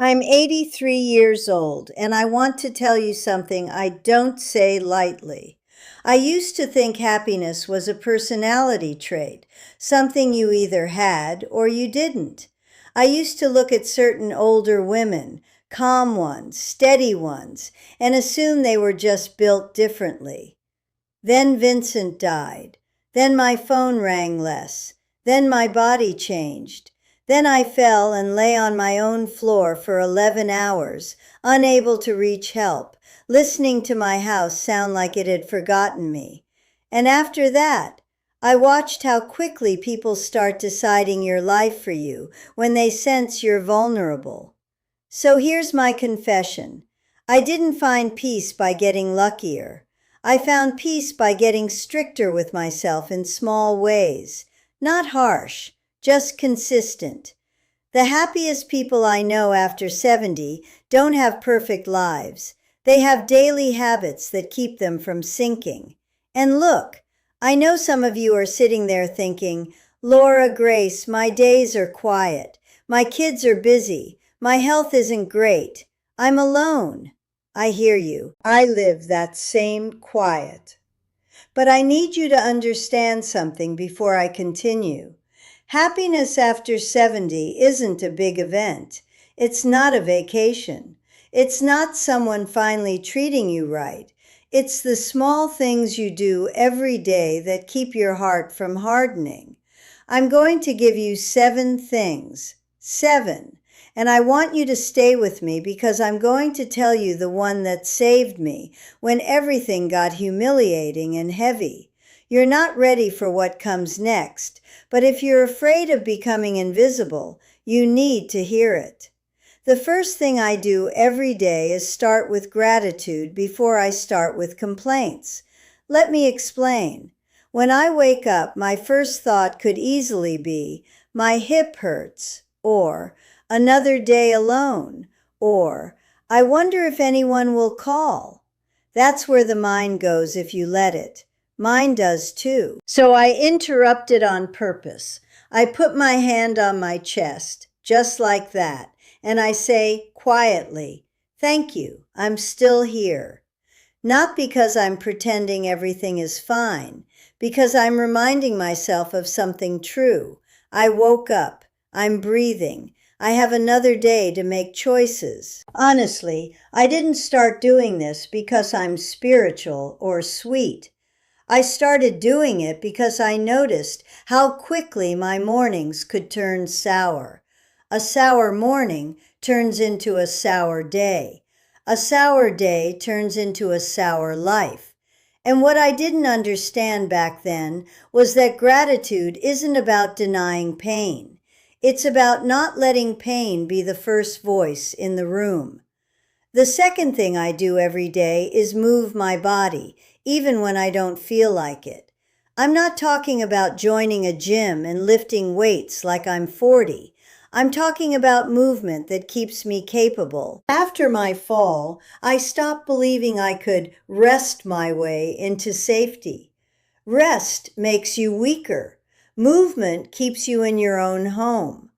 I'm 83 years old, and I want to tell you something I don't say lightly. I used to think happiness was a personality trait, something you either had or you didn't. I used to look at certain older women, calm ones, steady ones, and assume they were just built differently. Then Vincent died. Then my phone rang less. Then my body changed. Then I fell and lay on my own floor for 11 hours, unable to reach help, listening to my house sound like it had forgotten me. And after that, I watched how quickly people start deciding your life for you when they sense you're vulnerable. So here's my confession. I didn't find peace by getting luckier. I found peace by getting stricter with myself in small ways, not harsh, just consistent. The happiest people I know after 70 don't have perfect lives. They have daily habits that keep them from sinking. And look, I know some of you are sitting there thinking, Laura Grace, my days are quiet. My kids are busy. My health isn't great. I'm alone. I hear you. I live that same quiet. But I need you to understand something before I continue. Happiness after 70 isn't a big event. It's not a vacation. It's not someone finally treating you right. It's the small things you do every day that keep your heart from hardening. I'm going to give you 7 things. 7. And I want you to stay with me because I'm going to tell you the one that saved me when everything got humiliating and heavy. You're not ready for what comes next, but if you're afraid of becoming invisible, you need to hear it. The first thing I do every day is start with gratitude before I start with complaints. Let me explain. When I wake up, my first thought could easily be, my hip hurts, or another day alone, or I wonder if anyone will call. That's where the mind goes if you let it. Mine does too. So I interrupted on purpose. I put my hand on my chest, just like that, and I say quietly, thank you, I'm still here. Not because I'm pretending everything is fine, because I'm reminding myself of something true. I woke up. I'm breathing. I have another day to make choices. Honestly, I didn't start doing this because I'm spiritual or sweet. I started doing it because I noticed how quickly my mornings could turn sour. A sour morning turns into a sour day. A sour day turns into a sour life. And what I didn't understand back then was that gratitude isn't about denying pain. It's about not letting pain be the first voice in the room. The second thing I do every day is move my body, even when I don't feel like it. I'm not talking about joining a gym and lifting weights like I'm 40. I'm talking about movement that keeps me capable. After my fall, I stopped believing I could rest my way into safety. Rest makes you weaker. Movement keeps you in your own home.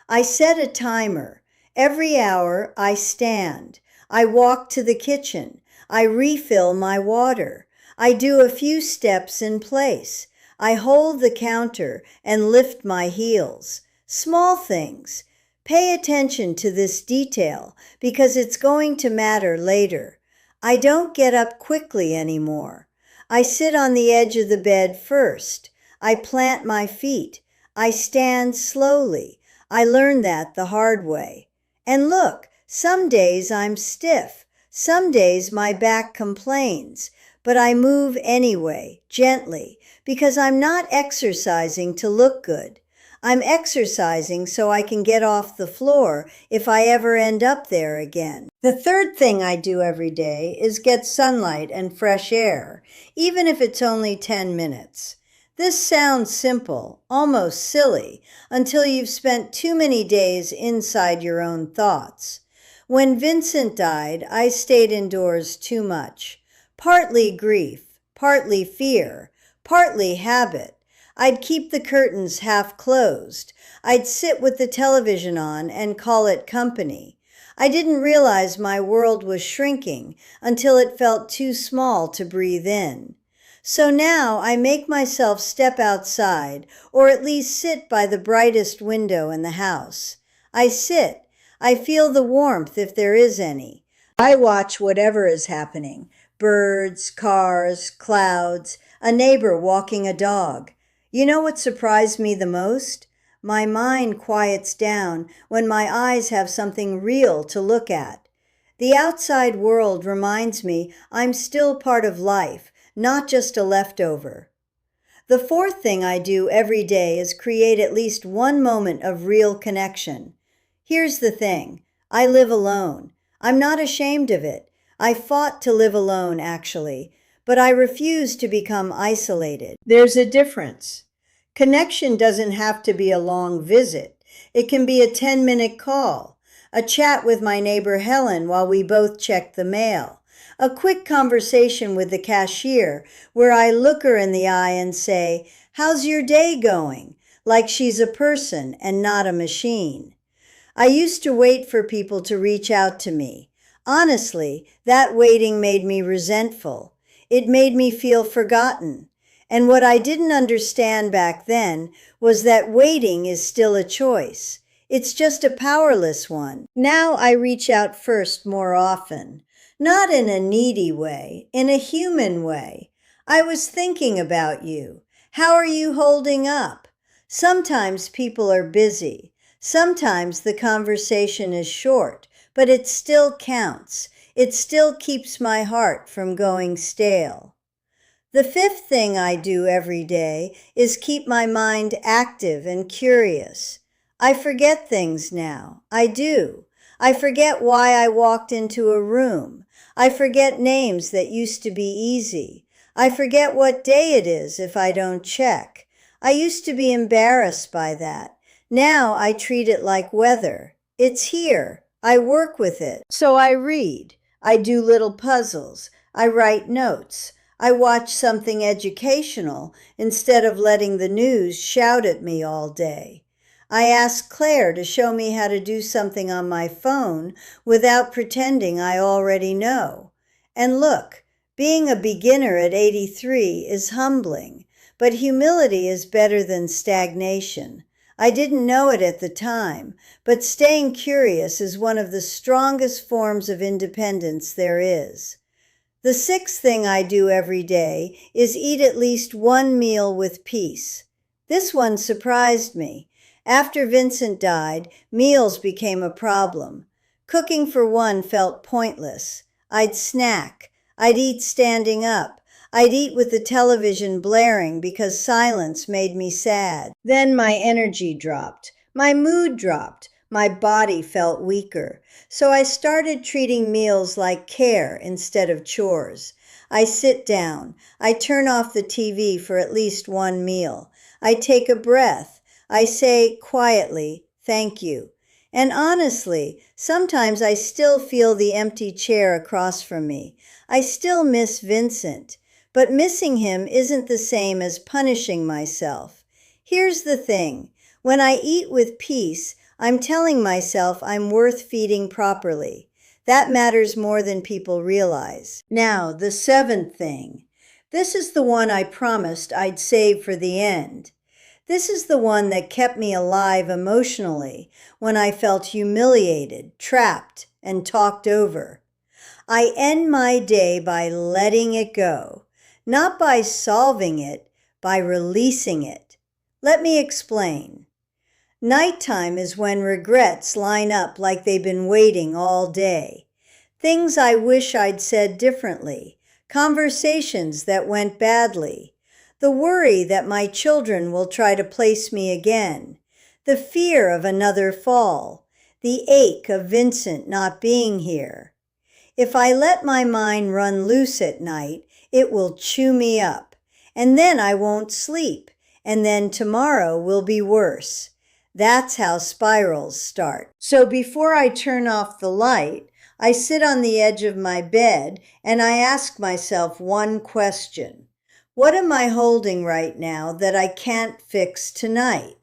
I set a timer. Every hour I stand. I walk to the kitchen. I refill my water. I do a few steps in place. I hold the counter and lift my heels. Small things. Pay attention to this detail because it's going to matter later. I don't get up quickly anymore. I sit on the edge of the bed first. I plant my feet. I stand slowly. I learned that the hard way. And look, some days I'm stiff. Some days my back complains. But I move anyway, gently, because I'm not exercising to look good. I'm exercising so I can get off the floor if I ever end up there again. The third thing I do every day is get sunlight and fresh air, even if it's only 10 minutes. This sounds simple, almost silly, until you've spent too many days inside your own thoughts. When Vincent died, I stayed indoors too much. Partly grief, partly fear, partly habit. I'd keep the curtains half closed. I'd sit with the television on and call it company. I didn't realize my world was shrinking until it felt too small to breathe in. So now I make myself step outside, or at least sit by the brightest window in the house. I sit. I feel the warmth if there is any. I watch whatever is happening. Birds, cars, clouds, a neighbor walking a dog. You know what surprised me the most? My mind quiets down when my eyes have something real to look at. The outside world reminds me I'm still part of life, not just a leftover. The fourth thing I do every day is create at least one moment of real connection. Here's the thing. I live alone. I'm not ashamed of it. I fought to live alone, actually, but I refuse to become isolated. There's a difference. Connection doesn't have to be a long visit. It can be a 10-minute call, a chat with my neighbor Helen while we both check the mail, a quick conversation with the cashier where I look her in the eye and say, "How's your day going?" like she's a person and not a machine. I used to wait for people to reach out to me. Honestly, that waiting made me resentful. It made me feel forgotten. And what I didn't understand back then was that waiting is still a choice. It's just a powerless one. Now I reach out first more often. Not in a needy way, in a human way. I was thinking about you. How are you holding up? Sometimes people are busy. Sometimes the conversation is short, but it still counts. It still keeps my heart from going stale. The fifth thing I do every day is keep my mind active and curious. I forget things now. I do. I forget why I walked into a room. I forget names that used to be easy. I forget what day it is if I don't check. I used to be embarrassed by that. Now I treat it like weather. It's here. I work with it. So I read. I do little puzzles. I write notes. I watch something educational instead of letting the news shout at me all day. I ask Claire to show me how to do something on my phone without pretending I already know. And look, being a beginner at 83 is humbling, but humility is better than stagnation. I didn't know it at the time, but staying curious is one of the strongest forms of independence there is. The sixth thing I do every day is eat at least one meal with peace. This one surprised me. After Vincent died, meals became a problem. Cooking for one felt pointless. I'd snack. I'd eat standing up. I'd eat with the television blaring because silence made me sad. Then my energy dropped. My mood dropped. My body felt weaker. So I started treating meals like care instead of chores. I sit down. I turn off the TV for at least one meal. I take a breath. I say quietly, "Thank you." And honestly, sometimes I still feel the empty chair across from me. I still miss Vincent. But missing him isn't the same as punishing myself. Here's the thing. When I eat with peace, I'm telling myself I'm worth feeding properly. That matters more than people realize. Now, the seventh thing. This is the one I promised I'd save for the end. This is the one that kept me alive emotionally when I felt humiliated, trapped, and talked over. I end my day by letting it go, not by solving it, by releasing it. Let me explain. Nighttime is when regrets line up like they've been waiting all day. Things I wish I'd said differently. Conversations that went badly. The worry that my children will try to place me again. The fear of another fall. The ache of Vincent not being here. If I let my mind run loose at night, it will chew me up. And then I won't sleep. And then tomorrow will be worse. That's how spirals start. So before I turn off the light, I sit on the edge of my bed and I ask myself one question. What am I holding right now that I can't fix tonight?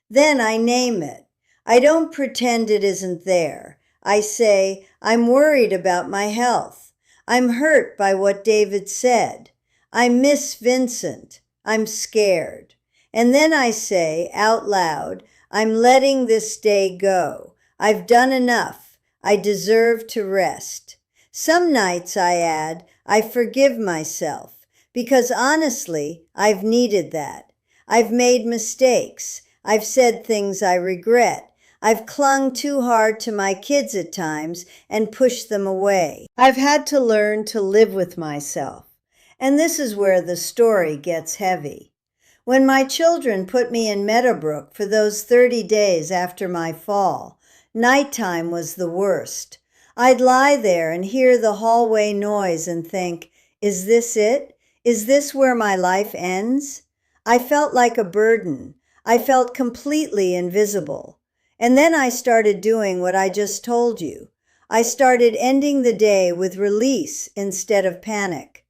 Then I name it. I don't pretend it isn't there. I say, I'm worried about my health. I'm hurt by what David said. I miss Vincent. I'm scared. And then I say out loud, I'm letting this day go. I've done enough. I deserve to rest. Some nights, I add, I forgive myself, because honestly, I've needed that. I've made mistakes. I've said things I regret. I've clung too hard to my kids at times and pushed them away. I've had to learn to live with myself. And this is where the story gets heavy. When my children put me in Meadowbrook for those 30 days after my fall, nighttime was the worst. I'd lie there and hear the hallway noise and think, is this it? Is this where my life ends? I felt like a burden. I felt completely invisible. And then I started doing what I just told you. I started ending the day with release instead of panic.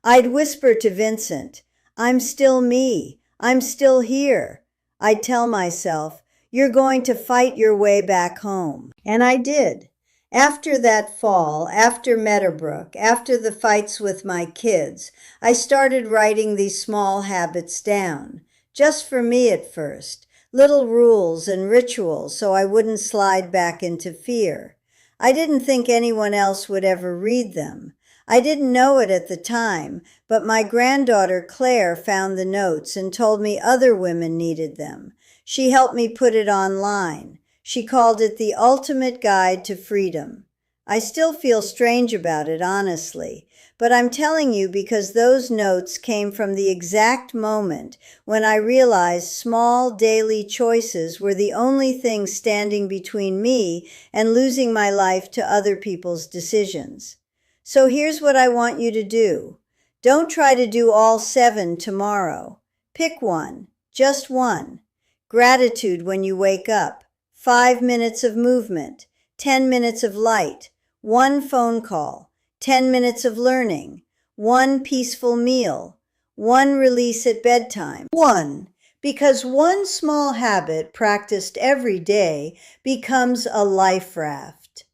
I'd whisper to Vincent, I'm still me. I'm still here. I'd tell myself, you're going to fight your way back home. And I did. After that fall, after Meadowbrook, after the fights with my kids, I started writing these small habits down. Just for me at first. Little rules and rituals so I wouldn't slide back into fear. I didn't think anyone else would ever read them. I didn't know it at the time, but my granddaughter Claire found the notes and told me other women needed them. She helped me put it online. She called it The Ultimate Guide to Freedom. I still feel strange about it, honestly, but I'm telling you because those notes came from the exact moment when I realized small daily choices were the only thing standing between me and losing my life to other people's decisions. So here's what I want you to do. Don't try to do all 7 tomorrow. Pick one, just one. Gratitude when you wake up. 5 minutes of movement, 10 minutes of light, 1 phone call, 10 minutes of learning, 1 peaceful meal, 1 release at bedtime. 1, because one small habit practiced every day becomes a life raft.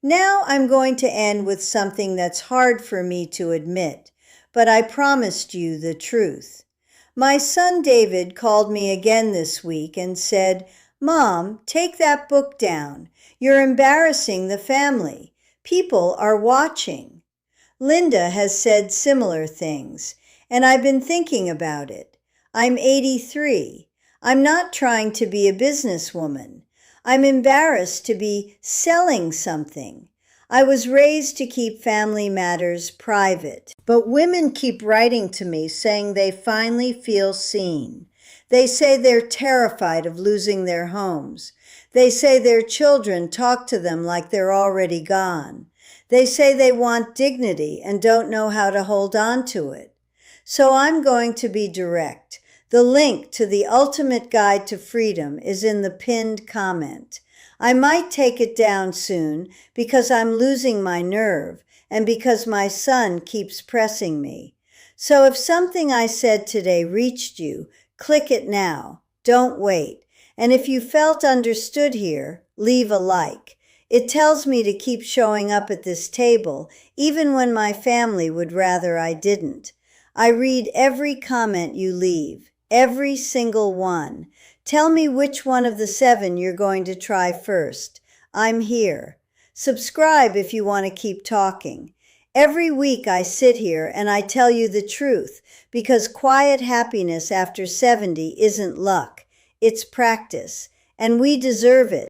Now I'm going to end with something that's hard for me to admit, but I promised you the truth. My son David called me again this week and said, Mom, take that book down. You're embarrassing the family. People are watching. Linda has said similar things, and I've been thinking about it. I'm 83. I'm not trying to be a businesswoman. I'm embarrassed to be selling something. I was raised to keep family matters private, but women keep writing to me saying they finally feel seen. They say they're terrified of losing their homes. They say their children talk to them like they're already gone. They say they want dignity and don't know how to hold on to it. So I'm going to be direct. The link to The Ultimate Guide to Freedom is in the pinned comment. I might take it down soon because I'm losing my nerve and because my son keeps pressing me. So if something I said today reached you, click it now. Don't wait. And if you felt understood here, leave a like. It tells me to keep showing up at this table, even when my family would rather I didn't. I read every comment you leave, every single one. Tell me which one of the 7 you're going to try first. I'm here. Subscribe if you want to keep talking. Every week I sit here and I tell you the truth, because quiet happiness after 70 isn't luck. It's practice, and we deserve it.